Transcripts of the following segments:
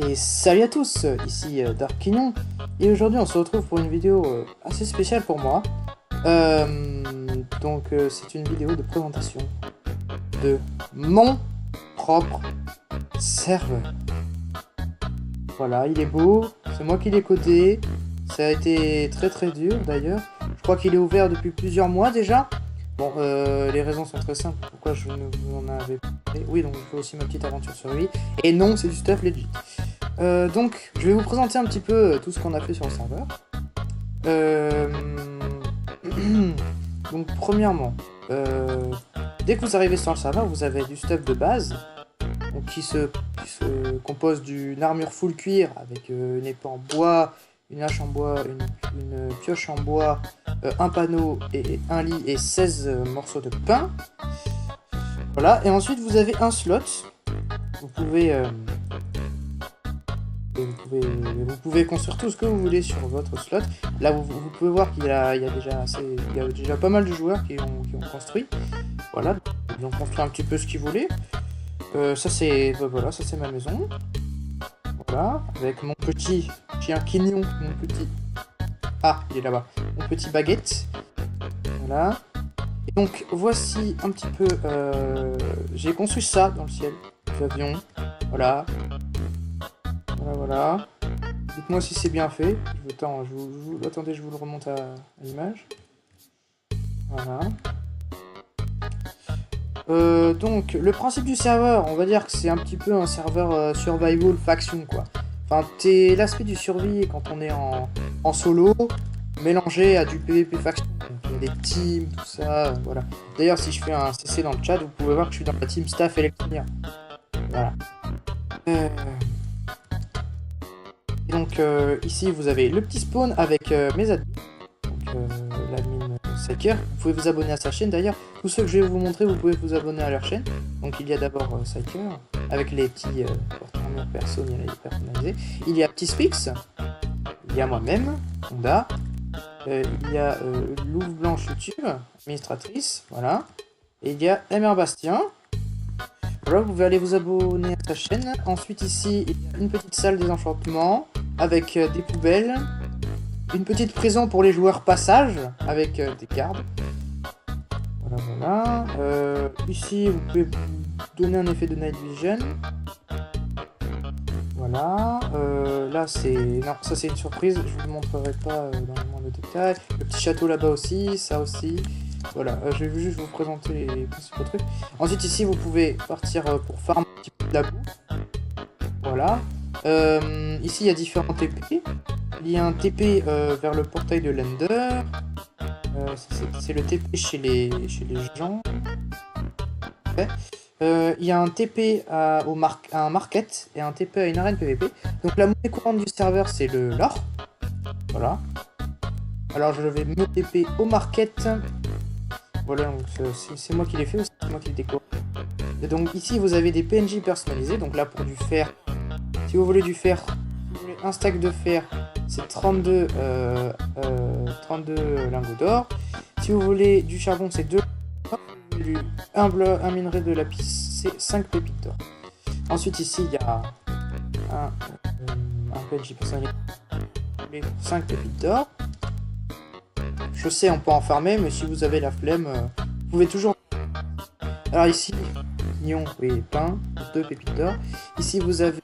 Et salut à tous, ici Darkinion, et aujourd'hui on se retrouve pour une vidéo assez spéciale pour moi. C'est une vidéo de présentation de mon propre serveur. Voilà, il est beau, c'est moi qui l'ai codé, ça a été très dur d'ailleurs. Je crois qu'il est ouvert depuis plusieurs mois déjà. Bon, les raisons sont très simples, pourquoi je ne vous en avais pas parlé. Oui, donc je fais aussi ma petite aventure sur lui. Et non, c'est du stuff legit. Donc, je vais vous présenter un petit peu tout ce qu'on a fait sur le serveur. Donc, premièrement, dès que vous arrivez sur le serveur, vous avez du stuff de base, donc qui se compose d'une armure full cuir avec une épée en bois, une hache en bois, une pioche en bois, un panneau et un lit et 16 morceaux de pain. Voilà, et ensuite vous avez un slot. Vous pouvez construire tout ce que vous voulez sur votre slot. Là, vous pouvez voir qu'il y a déjà pas mal de joueurs qui ont construit. Voilà, ils ont construit un petit peu ce qu'ils voulaient. Ça c'est ma maison. Voilà, avec mon petit chien Quignon, il est là-bas. Mon petit baguette. Voilà. Et donc voici un petit peu. J'ai construit ça dans le ciel. L'avion. Voilà. Voilà. Dites-moi si c'est bien fait. Attendez, je vous le remonte à l'image. Voilà. Donc, le principe du serveur, on va dire que c'est un petit peu un serveur survival faction, quoi. Enfin, c'est l'aspect du survie quand on est en solo, mélangé à du PvP faction. Donc, il y a des teams, tout ça, voilà. D'ailleurs, si je fais un CC dans le chat, vous pouvez voir que je suis dans la team staff Electronia. Voilà. Donc ici vous avez le petit spawn avec mes admins, donc l'admin Psyker. Vous pouvez vous abonner à sa chaîne d'ailleurs. Tous ceux que je vais vous montrer, vous pouvez vous abonner à leur chaîne. Donc il y a d'abord Psyker avec les petits porte-armures personnalisés. Il y a Petit Spix, il y a moi-même, Honda, il y a Louve Blanche YouTube, administratrice, voilà. Et il y a MR Bastien. Voilà, vous pouvez aller vous abonner à sa chaîne. Ensuite ici, il y a une petite salle des enchantements avec des poubelles. Une petite prison pour les joueurs passage avec des gardes. Voilà. Ici, vous pouvez donner un effet de night vision. Voilà. Là, non, ça c'est une surprise. Je vous le montrerai pas dans le moins de détails. Le petit château là-bas aussi, ça aussi. Voilà, je vais juste vous présenter les principaux trucs. Ensuite ici vous pouvez partir pour farm un petit peu de la boue. Voilà. Ici il y a différents TP. Il y a un TP vers le portail de l'Ender. C'est le TP chez les gens. Okay. Il y a un TP à un market et un TP à une arène PVP. Donc la monnaie courante du serveur c'est le l'or. Voilà. Alors je vais me TP au market. Voilà, donc c'est moi qui l'ai fait aussi, c'est moi qui le décore. Et donc ici vous avez des PNJ personnalisés, donc là pour du fer, si vous voulez du fer, si vous voulez un stack de fer, c'est 32 lingots d'or. Si vous voulez du charbon, c'est 2, un minerai de lapis, c'est 5 pépites d'or. Ensuite ici il y a un PNJ personnalisé, 5 pépites d'or. Je sais, on peut en farmer, mais si vous avez la flemme, vous pouvez toujours... Alors ici, lion, oui, pain, 2 pépites d'or. Ici, vous avez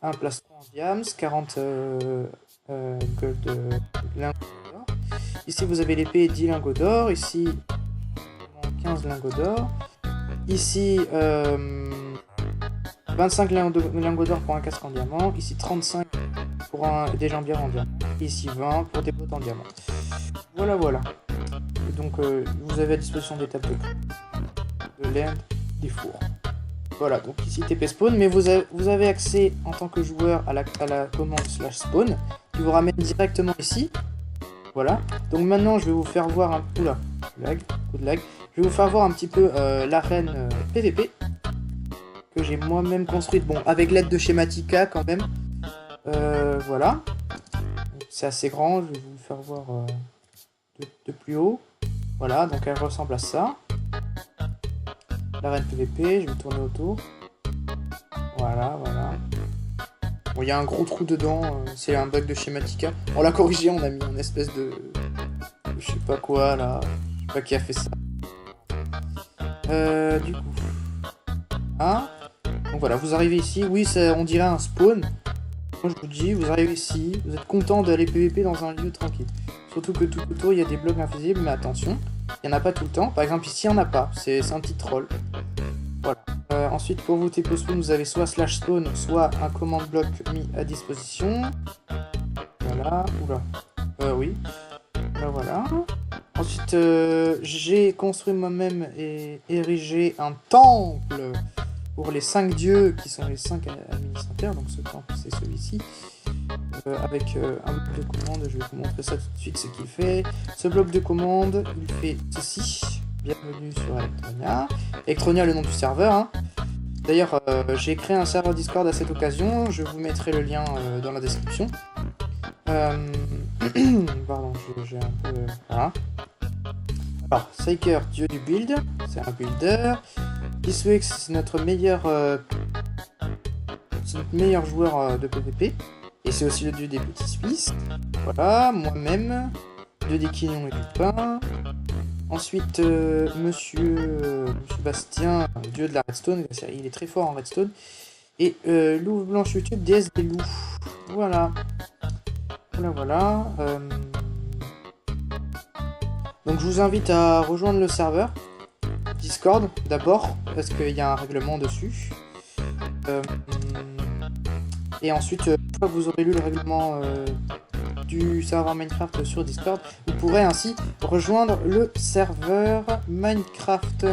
un plastron en diams, 40 gold lingots d'or. Ici, vous avez l'épée, 10 lingots d'or. Ici, 15 lingots d'or. Ici, 25 lingots d'or pour un casque en diamant. Ici, 35 pour des jambières en diamant. Ici, 20 pour des bottes en diamant. Voilà. Et donc vous avez à disposition des tables de land, des fours. Voilà, donc ici TP spawn, mais vous avez accès en tant que joueur à la commande /spawn qui vous ramène directement ici. Voilà. Donc maintenant je vais vous faire voir un coup de lag. Je vais vous faire voir un petit peu l'arène PVP que j'ai moi-même construite, bon avec l'aide de Schematica quand même. Voilà. C'est assez grand, je vais vous faire voir de plus haut. Voilà, donc elle ressemble à ça. L'arène PVP, je vais tourner autour. Voilà. Bon, il y a un gros trou dedans, c'est un bug de Schematica. On l'a corrigé, on a mis une espèce de... Je sais pas quoi, là. Je sais pas qui a fait ça. Du coup... Ah. Donc voilà, vous arrivez ici. Oui, ça, on dirait un spawn. Moi, je vous dis, vous arrivez ici. Vous êtes content d'aller PVP dans un lieu tranquille. Surtout que tout autour, il y a des blocs invisibles. Mais attention, il n'y en a pas tout le temps. Par exemple, ici, il n'y en a pas. C'est un petit troll. Voilà. Ensuite, pour vous TP spawn, vous avez soit /spawn, soit un command bloc mis à disposition. Voilà. Oula. Oui. Voilà. Ensuite, j'ai construit moi-même et érigé un temple pour les 5 dieux qui sont les 5 administrateurs. Donc ce temple, c'est celui-ci. Avec un bloc de commande, je vais vous montrer ça tout de suite ce qu'il fait. Ce bloc de commande, il fait ceci. Bienvenue sur Electronia. Electronia, le nom du serveur. Hein. D'ailleurs, j'ai créé un serveur Discord à cette occasion. Je vous mettrai le lien dans la description. Pardon, j'ai un peu... Voilà. Alors, Psyker, dieu du build. C'est un builder. Diswex, c'est notre meilleur joueur de PvP. Et c'est aussi le dieu des petits Suisses. Voilà, moi-même. Dieu des quignons et du pain. Ensuite, monsieur Bastien, dieu de la redstone, il est très fort en redstone. Et Louve Blanche YouTube, déesse des loups. Voilà. Voilà. Donc je vous invite à rejoindre le serveur Discord d'abord, parce qu'il y a un règlement dessus. Et ensuite, une fois que vous aurez lu le règlement du serveur Minecraft sur Discord, vous pourrez ainsi rejoindre le serveur Minecraft.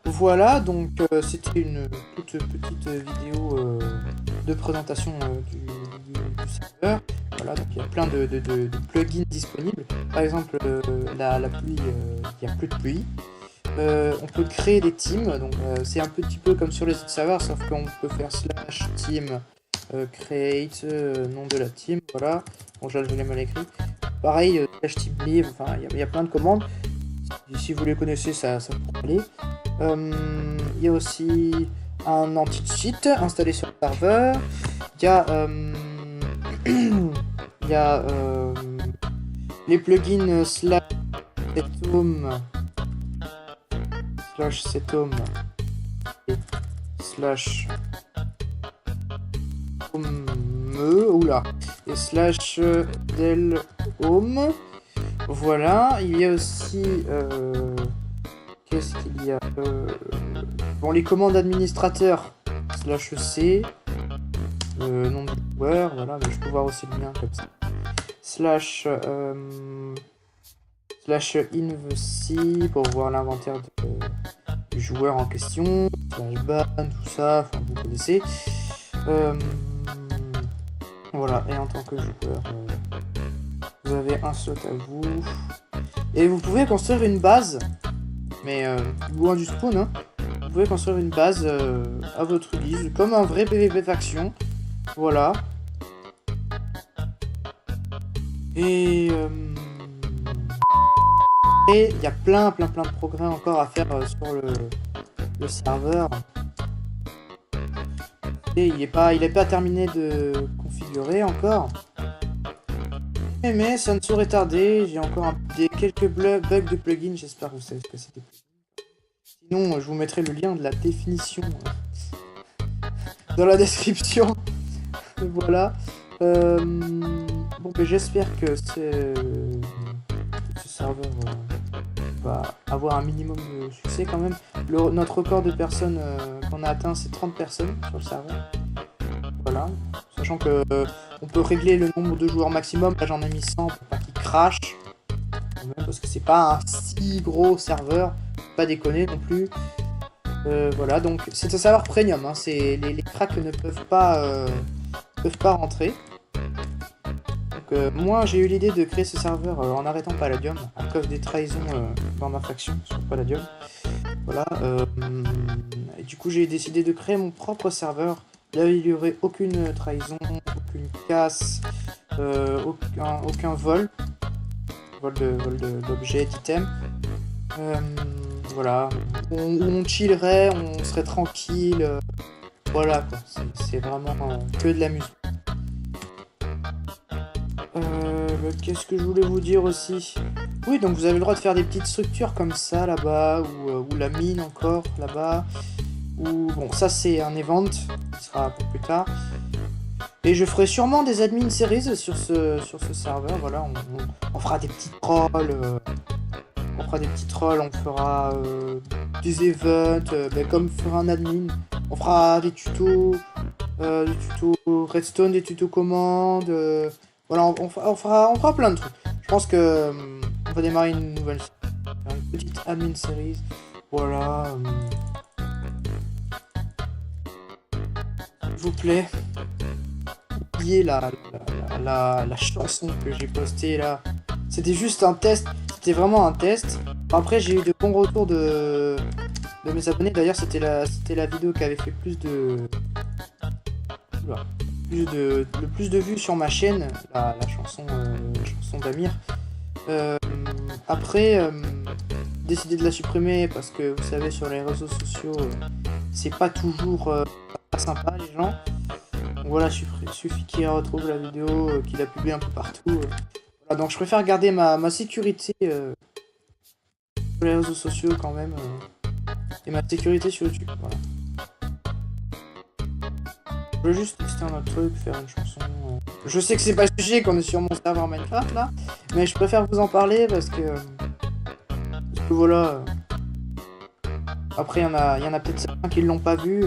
Voilà, donc c'était une toute petite vidéo de présentation du serveur. Voilà, donc il y a plein de plugins disponibles. Par exemple, la pluie, il n'y a plus de pluie. On peut créer des teams, donc c'est un petit peu comme sur les autres serveurs, sauf qu'on peut faire /team create, nom de la team, voilà. Bon, je l'ai mal écrit. Pareil, /team live, enfin, il y a plein de commandes. Si vous les connaissez, ça pourrait aller. Il y a aussi un anti-cheat installé sur le serveur. Il y a les plugins /setom et oula, et /delhome. Voilà, il y a aussi qu'est-ce qu'il y a bon, les commandes administrateurs /c, nom de joueur, voilà, mais je peux voir aussi le lien comme ça. /invc pour voir l'inventaire du joueur en question, /ban, tout ça, enfin vous connaissez. Voilà, et en tant que joueur, vous avez un slot à vous. Et vous pouvez construire une base, mais loin du spawn, hein. Vous pouvez construire une base à votre guise, comme un vrai PvP faction. Voilà. Et il y a plein de progrès encore à faire sur le serveur. Et il est pas terminé de configurer encore. Mais ça ne saurait tarder. J'ai encore quelques bugs de plugins. J'espère que vous savez ce que c'est des plugins. Sinon, je vous mettrai le lien de la définition dans la description. Voilà. Bon, mais j'espère que ce serveur va avoir un minimum de succès quand même. Notre record de personnes qu'on a atteint, c'est 30 personnes sur le serveur. Voilà. Sachant que on peut régler le nombre de joueurs maximum. Là, j'en ai mis 100 pour pas qu'il crache. Parce que c'est pas un si gros serveur. Pas déconner non plus. Voilà, donc c'est un serveur premium. Hein. Les cracks ne peuvent pas rentrer. Donc moi j'ai eu l'idée de créer ce serveur en arrêtant Palladium à cause des trahisons dans ma faction sur Palladium. Voilà. Et du coup j'ai décidé de créer mon propre serveur. Là il n'y aurait aucune trahison, aucune casse, aucun vol d'objets, d'items. Voilà. On chillerait, on serait tranquille. Voilà quoi, c'est vraiment que de la musique. Qu'est-ce que je voulais vous dire aussi? Oui, donc vous avez le droit de faire des petites structures comme ça là-bas, ou la mine encore là-bas. Ou bon, ça c'est un event qui sera pour plus tard. Et je ferai sûrement des admin series sur ce serveur. Voilà, on fera des petits trolls. On fera des petits trolls, on fera des events, comme fera un admin. On fera des tutos Redstone, des tutos commandes. Voilà, on fera plein de trucs. Je pense que on va démarrer une nouvelle série, une petite admin series. Voilà. S'il vous plaît, oubliez la chanson que j'ai postée là. C'était juste un test. C'était vraiment un test. Après, j'ai eu de bons retours de mes abonnés. D'ailleurs, c'était la vidéo qui avait fait plus de... Oula. Le plus de vues sur ma chaîne, la chanson d'Amir. Après, décidé de la supprimer parce que vous savez, sur les réseaux sociaux, c'est pas toujours pas sympa les gens. Donc voilà, il suffit qu'il retrouve la vidéo, qu'il la publie un peu partout. Voilà, donc je préfère garder ma sécurité sur les réseaux sociaux quand même, et ma sécurité sur YouTube. Voilà. Je veux juste tester un autre truc, faire une chanson. Je sais que c'est pas le sujet, qu'on est sur mon serveur Minecraft là, mais je préfère vous en parler parce que voilà. Après, il y en a peut-être certains qui l'ont pas vu,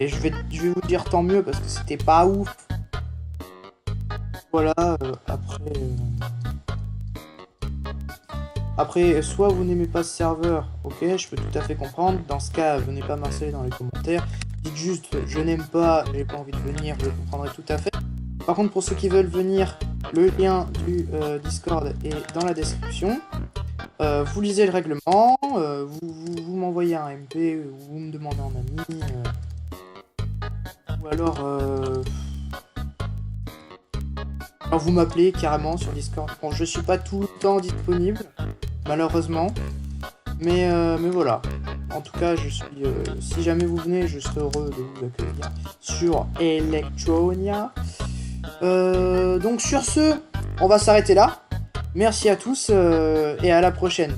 et je vais vous dire tant mieux parce que c'était pas ouf. Voilà. Après, soit vous n'aimez pas ce serveur, ok, je peux tout à fait comprendre. Dans ce cas, venez pas m'harceler dans les commentaires. Dites juste je n'aime pas, j'ai pas envie de venir, je comprendrai tout à fait. Par contre, pour ceux qui veulent venir, le lien du Discord est dans la description. Vous lisez le règlement, vous m'envoyez un MP, vous me demandez en ami, ou alors vous m'appelez carrément sur Discord. Bon, je suis pas tout le temps disponible, malheureusement, mais voilà. En tout cas, si jamais vous venez, je serai heureux de vous accueillir sur Electronia. Donc sur ce, on va s'arrêter là. Merci à tous et à la prochaine.